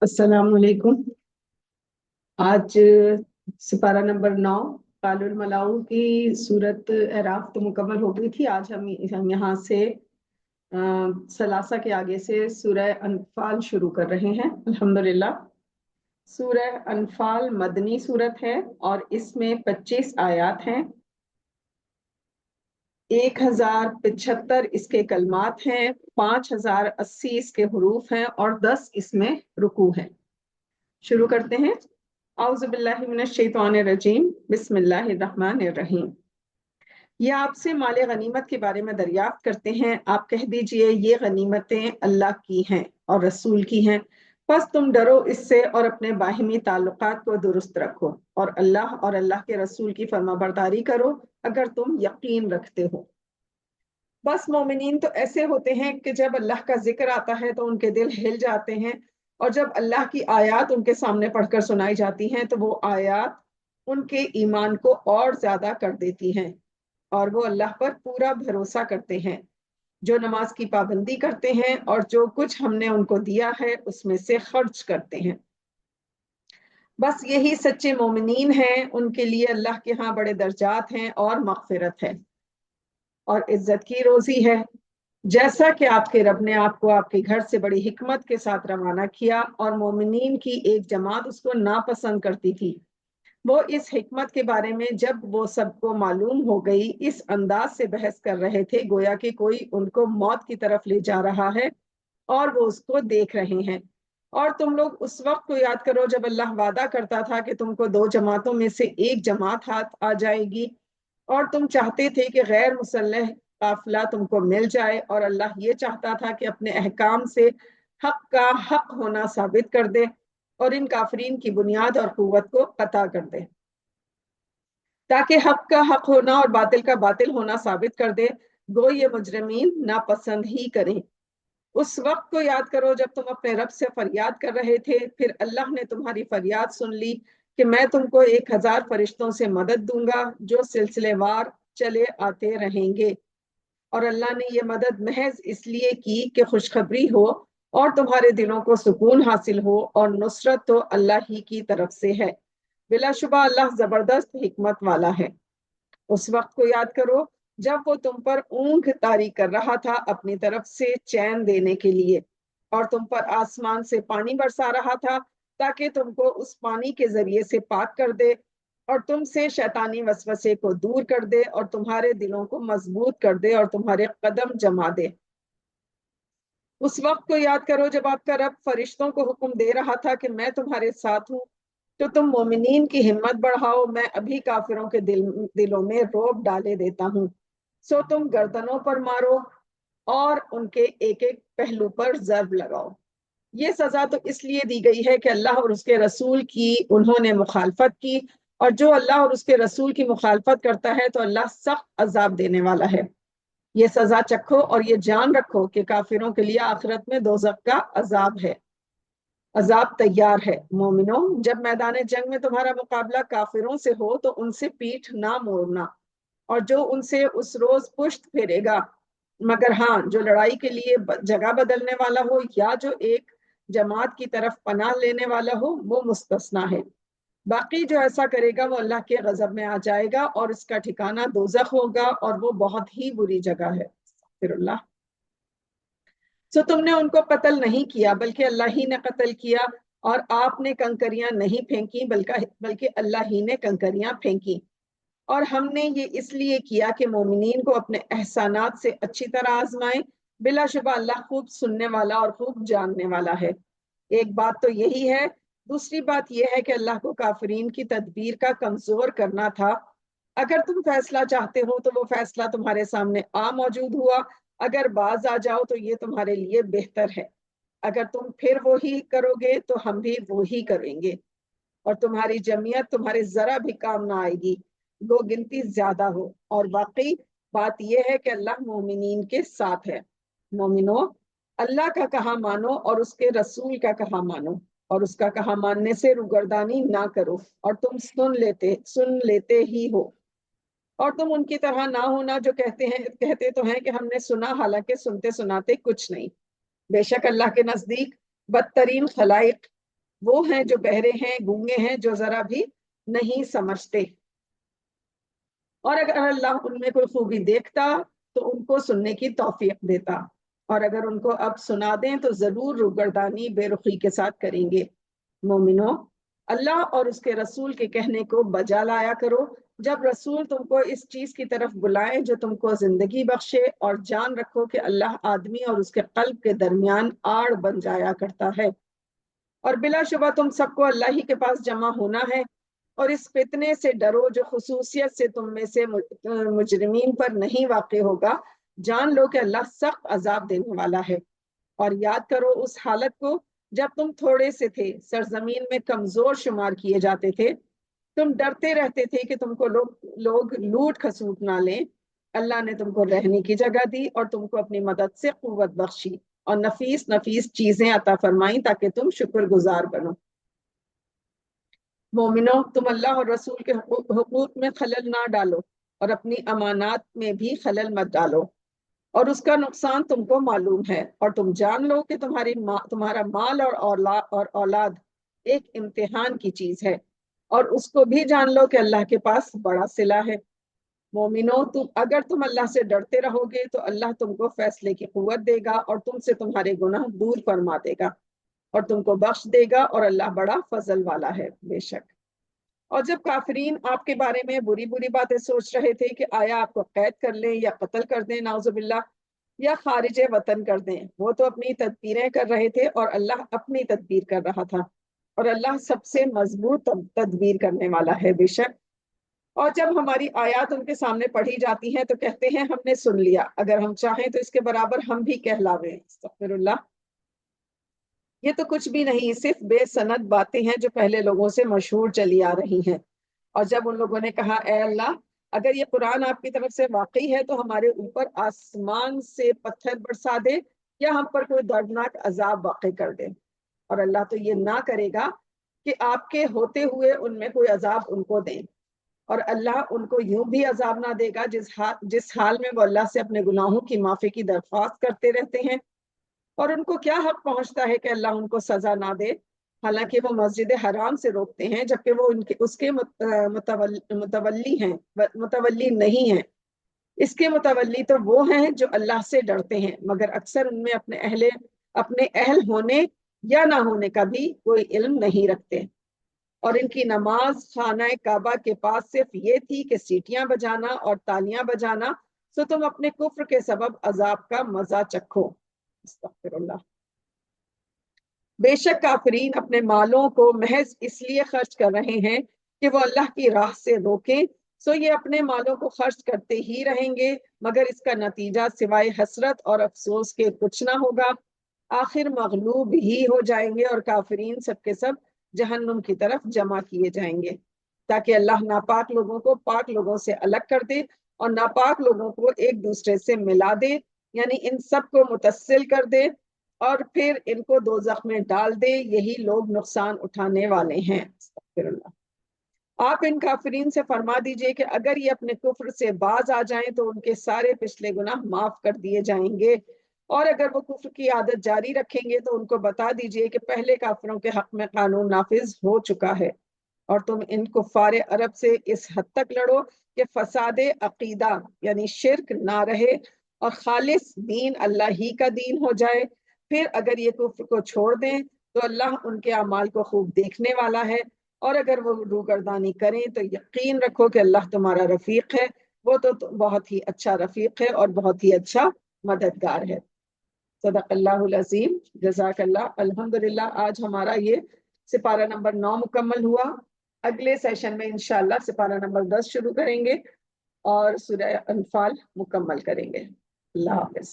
अस्सलाम वालेकुम। आज सिपारा नंबर 9 कालुल मलाऊ की सूरत एराफ तो मुकम्मल हो गई थी। आज हम यहाँ से सलासा के आगे से सूरह अनफाल शुरू कर रहे हैं अल्हम्दुलिल्लाह। सूरह अनफाल मदनी सूरत है और इसमें 25 आयात हैं। 1075 इसके कलमात हैं, 5080 इसके हुरूफ हैं और 10 इसमें रुकू हैं। शुरू करते हैं। औज़ुबिल्लाहिमिनश्शैतानिर्रजीम, बिस्मिल्लाहिर्रहमानिर्रहीम। ये आपसे माले गनीमत के बारे में दरियाफ्त करते हैं। आप कह दीजिए ये गनीमतें अल्लाह की हैं और रसूल की हैं, बस तुम डरो इससे और अपने बाहिमी ताल्लुकात को दुरुस्त रखो और अल्लाह के रसूल की फर्माबरदारी करो अगर तुम यकीन रखते हो। बस मोमिनीन तो ऐसे होते हैं कि जब अल्लाह का जिक्र आता है तो उनके दिल हिल जाते हैं, और जब अल्लाह की आयत उनके सामने पढ़कर सुनाई जाती हैं तो वो आयत उनके ईमान को और ज्यादा कर देती हैं और वो अल्लाह पर पूरा भरोसा करते हैं। जो नमाज की पाबंदी करते हैं और जो कुछ हमने उनको दिया है उसमें से खर्च करते हैं। बस यही सच्चे मोमिनीन हैं, उनके लिए अल्लाह के यहाँ बड़े दर्जात हैं और मगफिरत है और इज्जत की रोजी है। जैसा कि आपके रब ने आपको आपके घर से बड़ी हिकमत के साथ रवाना किया और मोमिनीन की एक जमात उसको नापसंद करती थी, वो इस हिकमत के बारे में जब वो सबको मालूम हो गई इस अंदाज से बहस कर रहे थे गोया कि कोई उनको मौत की तरफ ले जा रहा है और वो उसको देख रहे हैं। और तुम लोग उस वक्त को याद करो जब अल्लाह वादा करता था कि तुमको दो जमातों में से एक जमात हाथ आ जाएगी और तुम चाहते थे कि गैर मुसल्लह काफिला तुमको मिल जाए, और अल्लाह ये चाहता था कि अपने अहकाम से हक का हक होना साबित कर दे और इन काफरीन की बुनियाद और कुव्वत को कता कर दे, ताकि हक का हक होना और बातिल का बातिल होना साबित कर दे। गो ये मुजरमीन नापसंद ही करें। उस वक्त को याद करो जब तुम अपने रब से फरियाद कर रहे थे, फिर अल्लाह ने तुम्हारी फरियाद सुन ली कि मैं तुमको 1000 फरिश्तों से मदद दूंगा जो सिलसिलेवार चले आते रहेंगे। और अल्लाह ने ये मदद महज इसलिए की कि खुशखबरी हो और तुम्हारे दिलों को सुकून हासिल हो, और नुसरत तो अल्लाह ही की तरफ से है। बिलाशुबा अल्लाह जबरदस्त हिकमत वाला है। उस वक्त को याद करो जब वो तुम पर ऊंघ तारी कर रहा था अपनी तरफ से चैन देने के लिए, और तुम पर आसमान से पानी बरसा रहा था ताकि तुमको उस पानी के जरिए से पाक कर दे और तुमसे शैतानी वसवसे को दूर कर दे और तुम्हारे दिलों को मजबूत कर दे और तुम्हारे कदम जमा दे। उस वक्त को याद करो जब आपका रब फरिश्तों को हुक्म दे रहा था कि मैं तुम्हारे साथ हूँ, तो तुम मोमिनीन की हिम्मत बढ़ाओ, मैं अभी काफिरों के दिलों में रोब डाले देता हूँ। सो तुम गर्दनों पर मारो और उनके एक एक पहलू पर जर्ब लगाओ। ये सजा तो इसलिए दी गई है कि अल्लाह और उसके रसूल की उन्होंने मुखालफत की, और जो अल्लाह और उसके रसूल की मुखालफत करता है तो अल्लाह सख्त अजाब देने वाला है। ये सजा चखो और ये जान रखो कि काफिरों के लिए आखिरत में दोजख का अजाब है, अजाब तैयार है। मोमिनो, जब मैदान जंग में तुम्हारा मुकाबला काफिरों से हो तो उनसे पीठ ना मोड़ना, और जो उनसे उस रोज पुश्त फेरेगा, मगर हाँ जो लड़ाई के लिए जगह बदलने वाला हो या जो एक जमात की तरफ पनाह लेने वाला हो वो मुस्तस्ना है। बाकी जो ऐसा करेगा वो अल्लाह के गजब में आ जाएगा और इसका ठिकाना दोजख होगा और वो बहुत ही बुरी जगह है। फिर अल्लाह, सो तुमने उनको कत्ल नहीं किया बल्कि अल्लाह ही ने कत्ल किया, और आपने कंकरियां नहीं फेंकी बल्कि अल्लाह ही ने कंकरियां फेंकी। और हमने ये इसलिए किया कि मोमिनीन को अपने एहसानात से अच्छी तरह आजमाएं। बिलाशुबा अल्लाह खूब सुनने वाला और खूब जानने वाला है। एक बात तो यही है। दूसरी बात यह है कि अल्लाह को काफरीन की तदबीर का कमजोर करना था। अगर तुम फैसला चाहते हो तो वो फैसला तुम्हारे सामने आ मौजूद हुआ। अगर बाज आ जाओ तो ये तुम्हारे लिए बेहतर है। अगर तुम फिर वो ही करोगे तो हम भी वो ही करेंगे, और तुम्हारी जमीयत तुम्हारे जरा भी काम ना आएगी, गो गिनती ज्यादा हो। और वाकई बात यह है कि अल्लाह मोमिनीन के साथ है। मोमिनो, अल्लाह का कहा मानो और उसके रसूल का कहा मानो, और उसका कहा मानने से रुगरदानी ना करो, और तुम सुन लेते ही हो। और तुम उनकी तरह ना होना जो कहते तो हैं कि हमने सुना, हालांकि सुनते सुनाते कुछ नहीं। बेशक अल्लाह के नजदीक बदतरीन खलाइक وہ ہیں جو بہرے ہیں، گونگے ہیں، جو ذرا بھی نہیں سمجھتے۔ اور اگر اللہ ان میں کوئی خوبی دیکھتا تو ان کو سننے کی توفیق دیتا، اور اگر ان کو اب سنا دیں تو ضرور روگردانی بے رخی کے ساتھ کریں گے۔ مومنو، اللہ اور اس کے رسول کے کہنے کو بجا لایا کرو جب رسول تم کو اس چیز کی طرف بلائیں جو تم کو زندگی بخشے، اور جان رکھو کہ اللہ آدمی اور اس کے قلب کے درمیان آڑ بن جایا کرتا ہے۔ اور بلا شبہ تم سب کو اللہ ہی کے پاس جمع ہونا ہے، اور اس فتنے سے ڈرو جو خصوصیت سے تم میں سے مجرمین پر نہیں واقع ہوگا۔ جان لو کہ اللہ سخت عذاب دینے والا ہے۔ اور یاد کرو اس حالت کو جب تم تھوڑے سے تھے، سرزمین میں کمزور شمار کیے جاتے تھے، تم ڈرتے رہتے تھے کہ تم کو لوگ لوٹ کھسوٹ نہ لیں۔ اللہ نے تم کو رہنے کی جگہ دی اور تم کو اپنی مدد سے قوت بخشی، اور نفیس نفیس چیزیں عطا فرمائیں تاکہ تم شکر گزار بنو۔ مومنو، تم اللہ اور رسول کے حقوق میں خلل نہ ڈالو، اور اپنی امانات میں بھی خلل مت ڈالو، اور اس کا نقصان تم کو معلوم ہے۔ اور تم جان لو کہ تمہارا مال اور اولاد ایک امتحان کی چیز ہے، اور اس کو بھی جان لو کہ اللہ کے پاس بڑا صلہ ہے۔ مومنو، اگر تم اللہ سے ڈرتے رہو گے تو اللہ تم کو فیصلے کی قوت دے گا، اور تم سے تمہارے گناہ دور فرما دے گا، اور تم کو بخش دے گا، اور اللہ بڑا فضل والا ہے بے شک۔ اور جب کافرین آپ کے بارے میں بری بری باتیں سوچ رہے تھے کہ آیا آپ کو قید کر لیں یا قتل کر دیں نعوذ باللہ، یا خارج وطن کر دیں، وہ تو اپنی تدبیریں کر رہے تھے اور اللہ اپنی تدبیر کر رہا تھا، اور اللہ سب سے مضبوط تدبیر کرنے والا ہے بے شک۔ اور جب ہماری آیات ان کے سامنے پڑھی جاتی ہیں تو کہتے ہیں ہم نے سن لیا، اگر ہم چاہیں تو اس کے برابر ہم بھی کہلاویں۔ استغفر اللہ، یہ تو کچھ بھی نہیں، صرف بے سند باتیں ہیں جو پہلے لوگوں سے مشہور چلی آ رہی ہیں۔ اور جب ان لوگوں نے کہا اے اللہ، اگر یہ قرآن آپ کی طرف سے واقعی ہے تو ہمارے اوپر آسمان سے پتھر برسا دے، یا ہم پر کوئی دردناک عذاب واقع کر دے۔ اور اللہ تو یہ نہ کرے گا کہ آپ کے ہوتے ہوئے ان میں کوئی عذاب ان کو دیں، اور اللہ ان کو یوں بھی عذاب نہ دے گا جس حال میں وہ اللہ سے اپنے گناہوں کی معافی کی درخواست کرتے رہتے ہیں۔ اور ان کو کیا حق پہنچتا ہے کہ اللہ ان کو سزا نہ دے، حالانکہ وہ مسجد حرام سے روکتے ہیں جبکہ وہ اس کے متولی ہیں، متولی نہیں ہیں۔ اس کے متولی تو وہ ہیں جو اللہ سے ڈرتے ہیں، مگر اکثر ان میں اپنے اہل ہونے یا نہ ہونے کا بھی کوئی علم نہیں رکھتے۔ اور ان کی نماز خانہ کعبہ کے پاس صرف یہ تھی کہ سیٹیاں بجانا اور تالیاں بجانا، سو تم اپنے کفر کے سبب عذاب کا مزہ چکھو۔ استغفر اللہ۔ بے شک کافرین اپنے مالوں کو محض اس لیے خرچ کر رہے ہیں کہ وہ اللہ کی راہ سے روکیں، سو یہ اپنے مالوں کو خرچ کرتے ہی رہیں گے، مگر اس کا نتیجہ سوائے حسرت اور افسوس کے کچھ نہ ہوگا۔ آخر مغلوب ہی ہو جائیں گے، اور کافرین سب کے سب جہنم کی طرف جمع کیے جائیں گے، تاکہ اللہ ناپاک لوگوں کو پاک لوگوں سے الگ کر دے، اور ناپاک لوگوں کو ایک دوسرے سے ملا دے، یعنی ان سب کو متصل کر دے، اور پھر ان کو دوزخ میں ڈال دے۔ یہی لوگ نقصان اٹھانے والے ہیں۔ استغفر اللہ۔ آپ ان کافرین سے فرما دیجئے کہ اگر یہ اپنے کفر سے باز آ جائیں تو ان کے سارے پچھلے گناہ معاف کر دیے جائیں گے، اور اگر وہ کفر کی عادت جاری رکھیں گے تو ان کو بتا دیجئے کہ پہلے کافروں کے حق میں قانون نافذ ہو چکا ہے، اور تم ان کفار عرب سے اس حد تک لڑو کہ فساد عقیدہ یعنی شرک نہ رہے، اور خالص دین اللہ ہی کا دین ہو جائے۔ پھر اگر یہ کفر کو چھوڑ دیں تو اللہ ان کے اعمال کو خوب دیکھنے والا ہے، اور اگر وہ روگردانی کریں تو یقین رکھو کہ اللہ تمہارا رفیق ہے، وہ تو بہت ہی اچھا رفیق ہے اور بہت ہی اچھا مددگار ہے۔ صدق اللہ العظیم، جزاک اللہ۔ الحمدللہ آج ہمارا یہ سپارہ نمبر 9 مکمل ہوا۔ اگلے سیشن میں انشاءاللہ سپارہ نمبر 10 شروع کریں گے اور سورہ انفال مکمل کریں گے۔ اللہ حافظ۔